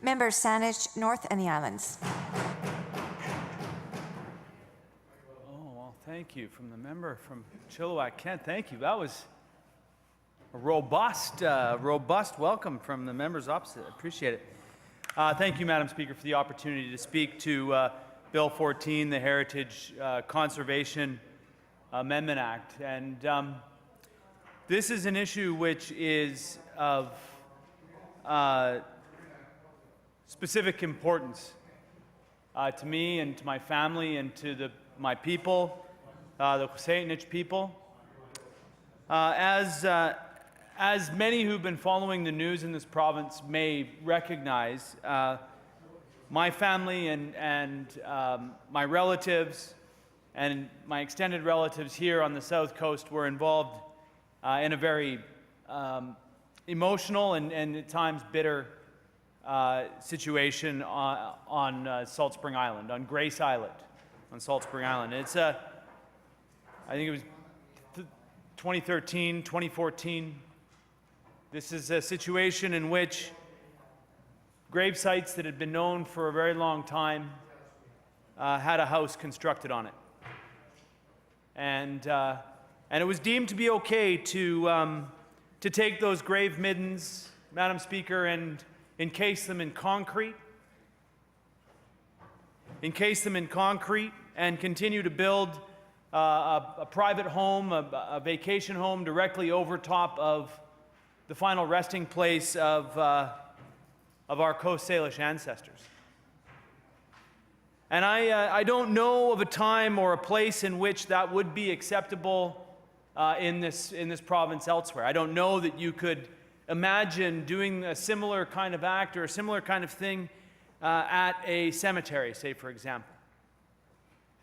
Members Saanich North and the Islands. Oh, well, thank you. From the member from Chilliwack, Kent, thank you. That was a robust welcome from the members opposite. I appreciate it. Thank you, Madam Speaker, for the opportunity to speak to Bill 14, the Heritage Conservation Amendment Act. And this is an issue which is of specific importance to me and to my family and to my people, the Tsartlip people. As many who've been following the news in this province may recognize, my family and my relatives and my extended relatives here on the South Coast were involved in a very emotional and at times bitter situation on Salt Spring Island, on Grace Islet, on Salt Spring Island. It's I think it was 2013, 2014. This is a situation in which grave sites that had been known for a very long time had a house constructed on it. And it was deemed to be okay to take those grave middens, Madam Speaker, and encase them in concrete, and continue to build a private home, a vacation home directly over top of the final resting place of our Coast Salish ancestors. And I don't know of a time or a place in which that would be acceptable in this province elsewhere. I don't know that you could imagine doing a similar kind of act or a similar kind of thing at a cemetery, say, for example.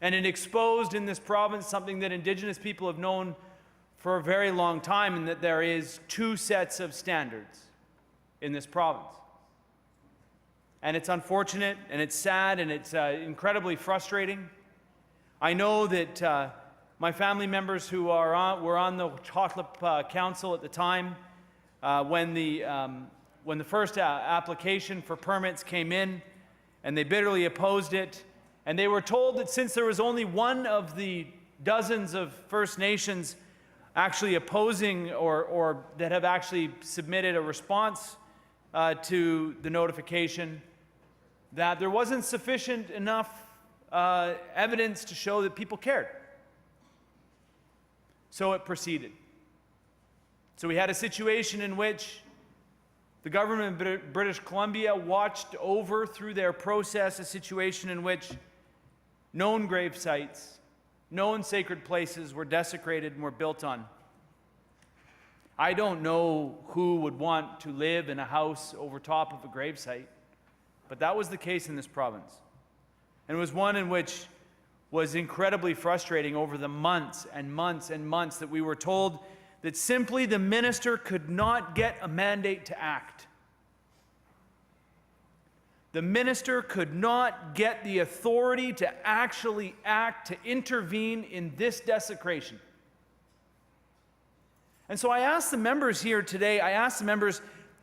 And it exposed in this province something that Indigenous people have known for a very long time, and that there is two sets of standards in this province. And it's unfortunate, and it's sad, and it's incredibly frustrating. I know that my family members who were on the Tsartlip Council at the time, when the first application for permits came in, and they bitterly opposed it, and they were told that since there was only one of the dozens of First Nations actually opposing or that have actually submitted a response to the notification, that there wasn't sufficient enough evidence to show that people cared. So it proceeded. So we had a situation in which the government of British Columbia watched over through their process a situation in which known grave sites, known sacred places were desecrated and were built on. I don't know who would want to live in a house over top of a gravesite, but that was the case in this province. And it was one in which was incredibly frustrating over the months and months and months that we were told that simply the minister could not get a mandate to act. The minister could not get the authority to actually act, to intervene in this desecration. And so I asked the members here today,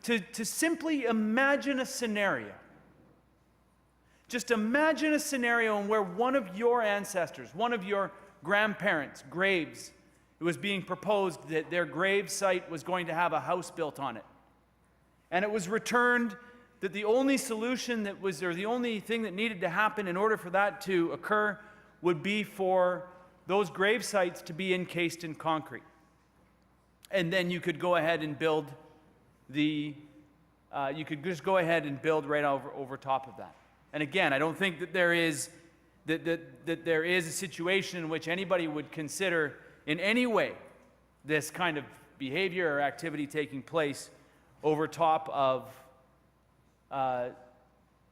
to simply imagine a scenario. Just imagine a scenario in where one of your ancestors, one of your grandparents' graves, it was being proposed that their grave site was going to have a house built on it. And it was returned that the only solution that was, or the only thing that needed to happen in order for that to occur would be for those grave sites to be encased in concrete. And then you could go ahead and build you could just go ahead and build right over top of that. And again, I don't think that there is a situation in which anybody would consider in any way this kind of behavior or activity taking place over top of a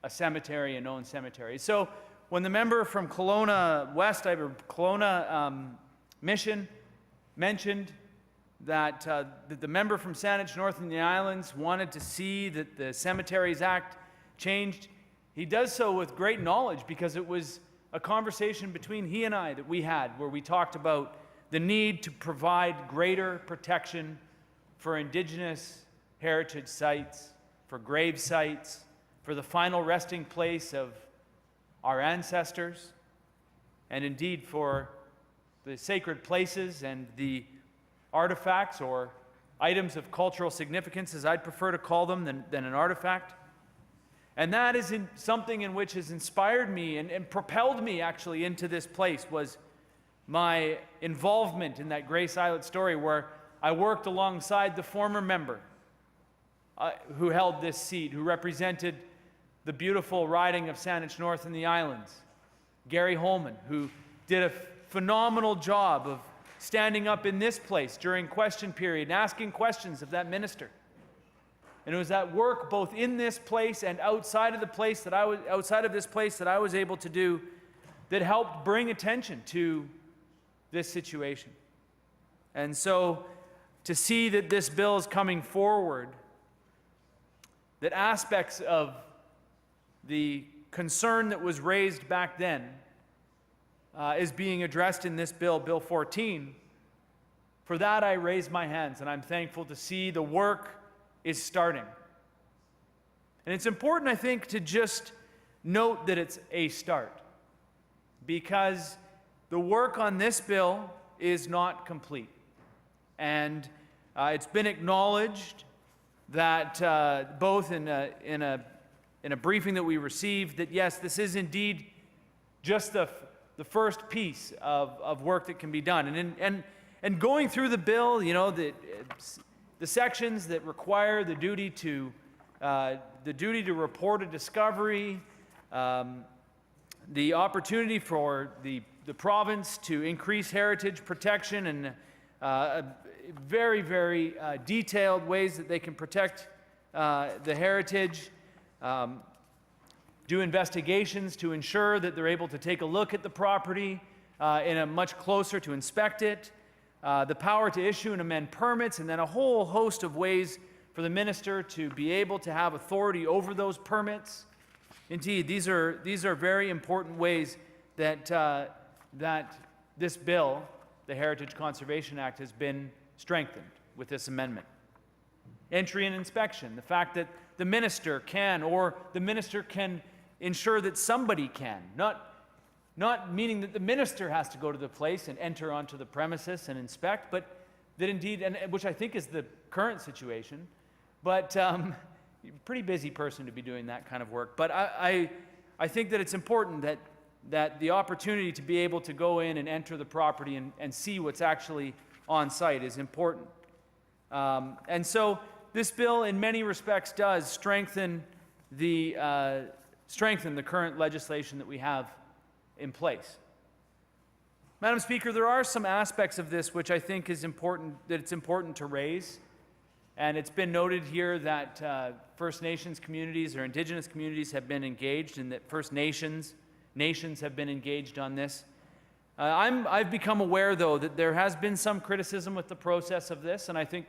cemetery, a known cemetery. So when the member from Kelowna West, Kelowna Mission, mentioned that the member from Saanich North and the Islands wanted to see that the Cemeteries Act changed, he does so with great knowledge, because it was a conversation between he and I that we had where we talked about the need to provide greater protection for Indigenous heritage sites, for grave sites, for the final resting place of our ancestors, and indeed for the sacred places and the artifacts or items of cultural significance, as I'd prefer to call them than an artifact. And that is something in which has inspired me and propelled me actually into this place, was my involvement in that Grace Islet story, where I worked alongside the former member who held this seat, who represented the beautiful riding of Saanich North and the Islands, Gary Holman, who did a phenomenal job of standing up in this place during question period and asking questions of that minister. And it was that work both in this place and outside of this place that I was able to do that helped bring attention to this situation. And so to see that this bill is coming forward, that aspects of the concern that was raised back then is being addressed in this bill, Bill 14, for that I raise my hands, and I'm thankful to see the work is starting. And it's important, I think, to just note that it's a start, because the work on this bill is not complete. And it's been acknowledged that both in a briefing that we received, that yes, this is indeed just the first piece of work that can be done. And going through the bill, you know, the sections that require the duty to report a discovery, the opportunity for the province to increase heritage protection, and very, very detailed ways that they can protect the heritage, do investigations to ensure that they're able to take a look at the property in a much closer to inspect it, the power to issue and amend permits, and then a whole host of ways for the minister to be able to have authority over those permits. Indeed, these are very important ways that this bill, the Heritage Conservation Act, has been strengthened with this amendment. Entry and inspection, the fact that the minister can ensure that somebody can, not meaning that the minister has to go to the place and enter onto the premises and inspect, but that indeed, and which I think is the current situation, but pretty busy person to be doing that kind of work. But I think that it's important that the opportunity to be able to go in and enter the property and see what's actually on site is important. And so this bill, in many respects, does strengthen the current legislation that we have in place. Madam Speaker, there are some aspects of this which I think is important, that it's important to raise. And it's been noted here that First Nations communities or Indigenous communities have been engaged, and that First Nations have been engaged on this. I've become aware, though, that there has been some criticism with the process of this, and I think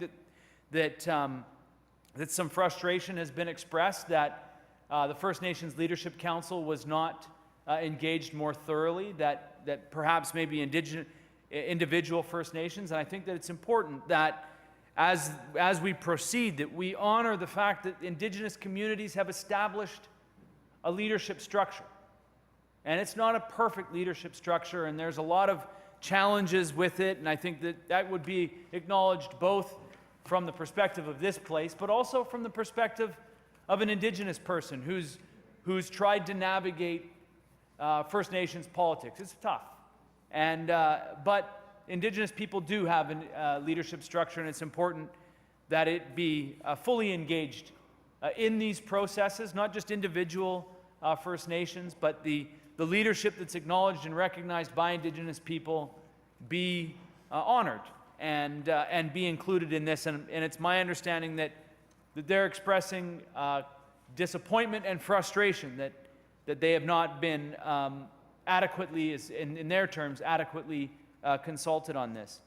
that some frustration has been expressed that the First Nations Leadership Council was not engaged more thoroughly, that perhaps maybe individual First Nations, and I think that it's important that as we proceed, that we honor the fact that Indigenous communities have established a leadership structure. And it's not a perfect leadership structure, and there's a lot of challenges with it, and I think that would be acknowledged both from the perspective of this place, but also from the perspective of an Indigenous person who's tried to navigate First Nations politics. It's tough. But Indigenous people do have a leadership structure, and it's important that it be fully engaged in these processes, not just individual First Nations, but the leadership that's acknowledged and recognized by Indigenous people be honored and be included in this. And it's my understanding that they're expressing disappointment and frustration that they have not been adequately, in their terms, adequately consulted on this.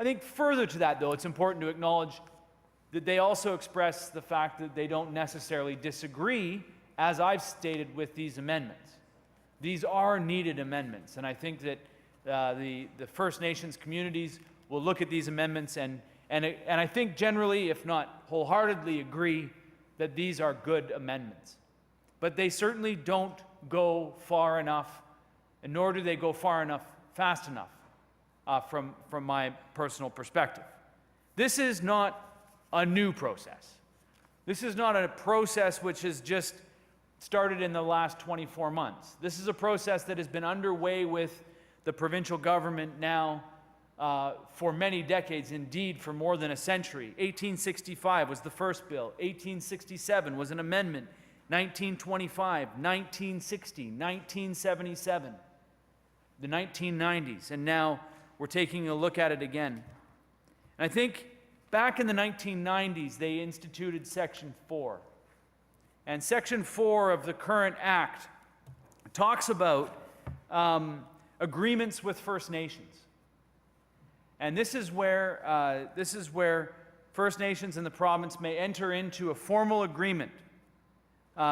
I think further to that, though, it's important to acknowledge that they also express the fact that they don't necessarily disagree, as I've stated, with these amendments. These are needed amendments, and I think that the First Nations communities will look at these amendments and I think generally, if not wholeheartedly, agree that these are good amendments. but they certainly don't go far enough, and nor do they go far enough fast enough from my personal perspective. This is not a new process. This is not a process which has just started in the last 24 months. This is a process that has been underway with the provincial government now for many decades, indeed for more than a century. 1865 was the first bill. 1867 was an amendment. 1925, 1960, 1977, the 1990s, and now we're taking a look at it again. And I think back in the 1990s, they instituted Section 4. And Section 4 of the current Act talks about agreements with First Nations. And this is where First Nations in the province may enter into a formal agreement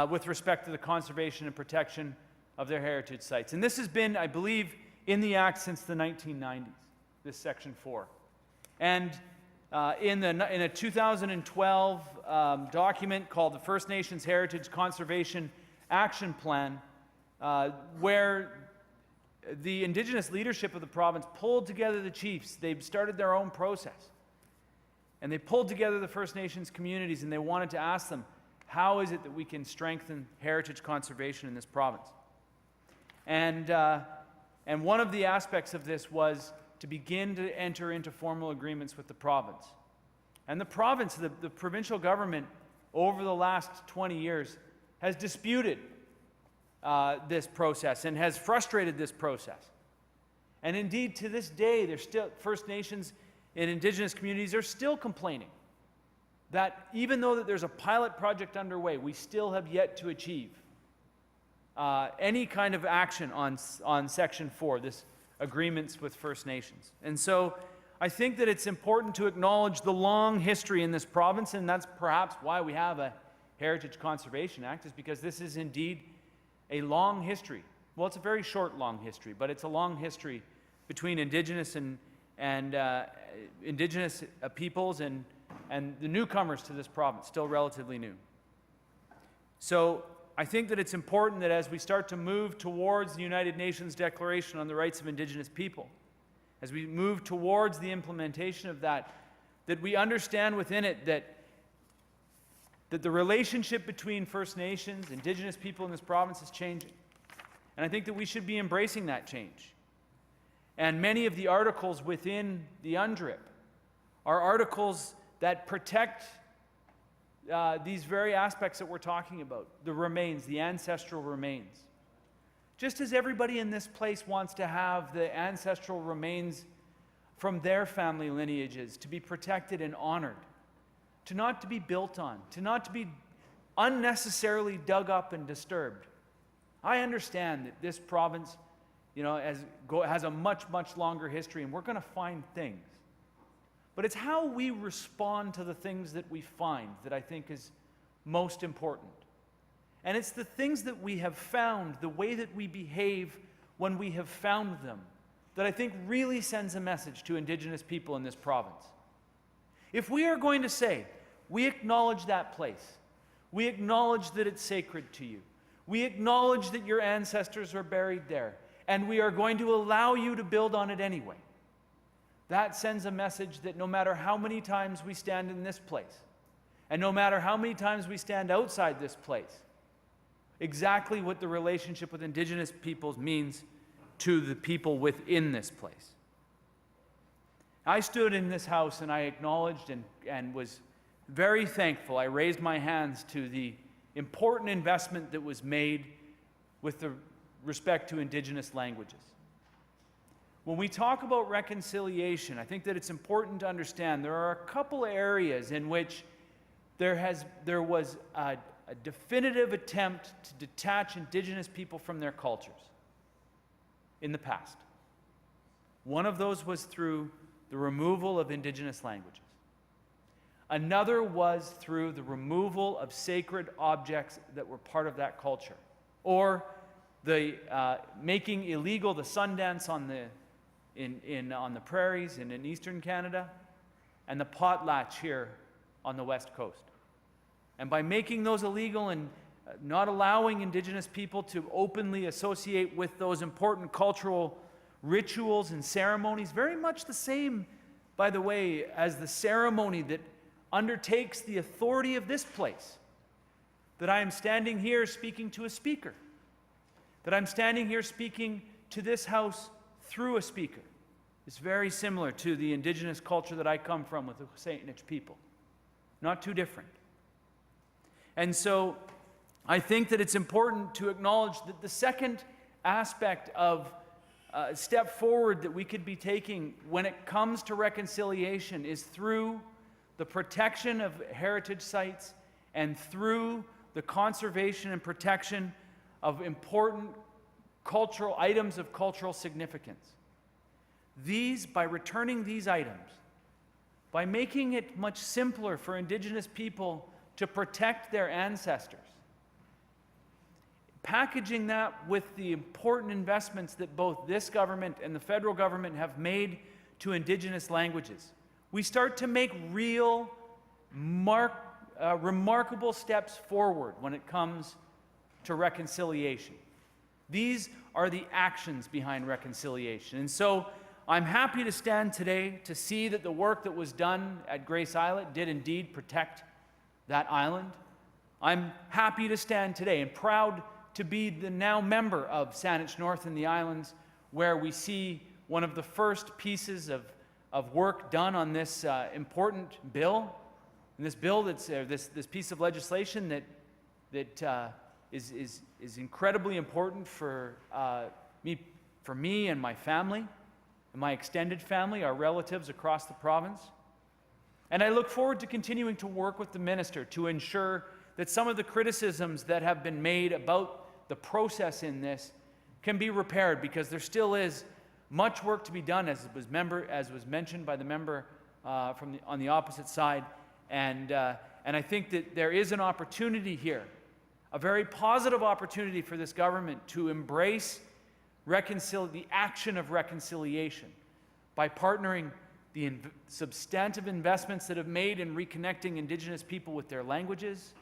with respect to the conservation and protection of their heritage sites. And this has been, I believe, in the Act since the 1990s, this Section 4. And in a 2012 document called the First Nations Heritage Conservation Action Plan, where the Indigenous leadership of the province pulled together the chiefs. They've started their own process. And they pulled together the First Nations communities, and they wanted to ask them, how is it that we can strengthen heritage conservation in this province? And one of the aspects of this was to begin to enter into formal agreements with the province. And the province, the provincial government, over the last 20 years, has disputed this process and has frustrated this process. And indeed, to this day, there's still First Nations and Indigenous communities are still complaining that even though that there's a pilot project underway, we still have yet to achieve any kind of action on Section 4, this agreements with First Nations. And so I think that it's important to acknowledge the long history in this province, and that's perhaps why we have a Heritage Conservation Act, is because this is indeed a long history. Well, it's a very short, long history, but it's a long history between Indigenous and Indigenous peoples and the newcomers to this province, still relatively new. So I think that it's important that as we start to move towards the United Nations Declaration on the Rights of Indigenous People, as we move towards the implementation of that, that we understand within it that the relationship between First Nations, Indigenous people in this province is changing. And I think that we should be embracing that change. And many of the articles within the UNDRIP are articles that protect these very aspects that we're talking about, the remains, the ancestral remains. Just as everybody in this place wants to have the ancestral remains from their family lineages to be protected and honored, to not to be built on, to not to be unnecessarily dug up and disturbed. I understand that this province, has a much, much longer history, and we're going to find things. But it's how we respond to the things that we find that I think is most important. And it's the things that we have found, the way that we behave when we have found them, that I think really sends a message to Indigenous people in this province. If we are going to say, we acknowledge that place, we acknowledge that it's sacred to you, we acknowledge that your ancestors are buried there, and we are going to allow you to build on it anyway, that sends a message that no matter how many times we stand in this place, and no matter how many times we stand outside this place, exactly what the relationship with Indigenous peoples means to the people within this place. I stood in this house and I acknowledged and was very thankful. I raised my hands to the important investment that was made with the respect to Indigenous languages. When we talk about reconciliation, I think that it's important to understand there are a couple areas in which there was a definitive attempt to detach Indigenous people from their cultures in the past. One of those was through the removal of Indigenous languages. Another was through the removal of sacred objects that were part of that culture, or the making illegal the Sundance on the prairies and in eastern Canada, and the potlatch here on the west coast. And by making those illegal and not allowing Indigenous people to openly associate with those important cultural rituals and ceremonies, very much the same, by the way, as the ceremony that undertakes the authority of this place. That I am standing here speaking to a speaker. That I'm standing here speaking to this house through a speaker. It's very similar to the Indigenous culture that I come from with the Saanich people. Not too different. And so I think that it's important to acknowledge that the second aspect of step forward that we could be taking when it comes to reconciliation is through the protection of heritage sites and through the conservation and protection of important cultural items of cultural significance. By returning these items, by making it much simpler for Indigenous people to protect their ancestors, packaging that with the important investments that both this government and the federal government have made to Indigenous languages, we start to make real, remarkable steps forward when it comes to reconciliation. These are the actions behind reconciliation. And so I'm happy to stand today to see that the work that was done at Grace Islet did indeed protect that island. I'm happy to stand today and proud to be the now member of Saanich North and the Islands, where we see one of the first pieces of work done on this important bill. And this bill, this piece of legislation that is incredibly important for me and my family, and my extended family, our relatives across the province. And I look forward to continuing to work with the minister to ensure that some of the criticisms that have been made about the process in this can be repaired, because there still is much work to be done, as was mentioned by the member on the opposite side. And I think that there is an opportunity here, a very positive opportunity for this government to embrace the action of reconciliation by partnering the substantive investments that have made in reconnecting Indigenous people with their languages,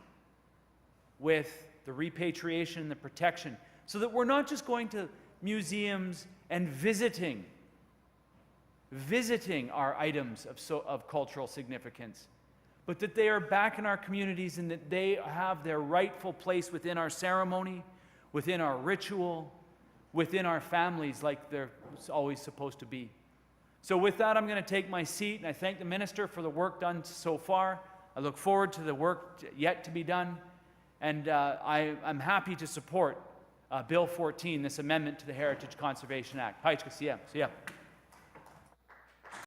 with the repatriation and the protection, so that we're not just going to museums and visiting our items of cultural significance, but that they are back in our communities and that they have their rightful place within our ceremony, within our ritual, within our families, like they're always supposed to be. So with that, I'm going to take my seat, and I thank the minister for the work done so far. I look forward to the work yet to be done, and I'm happy to support Bill 14, this amendment to the Heritage Conservation Act. Hi, see ya.